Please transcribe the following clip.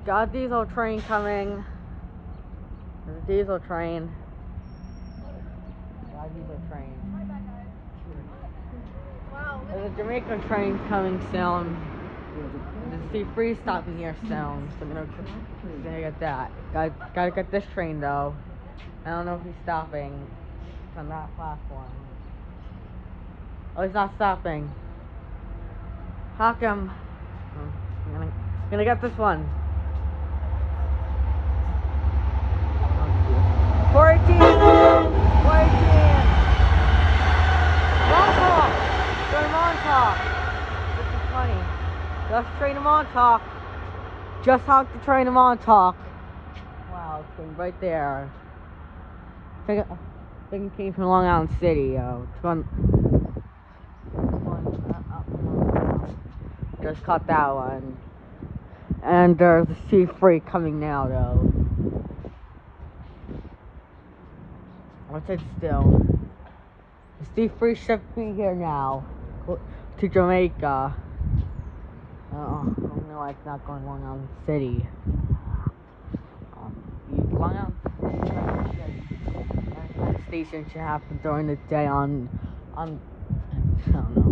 Got a diesel train coming. There's a diesel train. Got a diesel train. There's a Jamaican train coming soon. There's a C3 stopping here soon, so I'm gonna get that. Gotta get this train though. I don't know if he's stopping on that platform. Oh, he's not stopping. How come? I'm gonna get this one. 418! 418! Montauk! Going to Montauk! This is funny. Just train to Montauk. Just honked the train to Montauk. Wow, it's going right there. I think it came from Long Island City. It's going. Just caught that one. And there's a C3 coming now, though. I'll sit still. The C3 should be here now. To Jamaica. I don't know why it's not going Long Island City. Long Island Station should happen during the day on I don't know.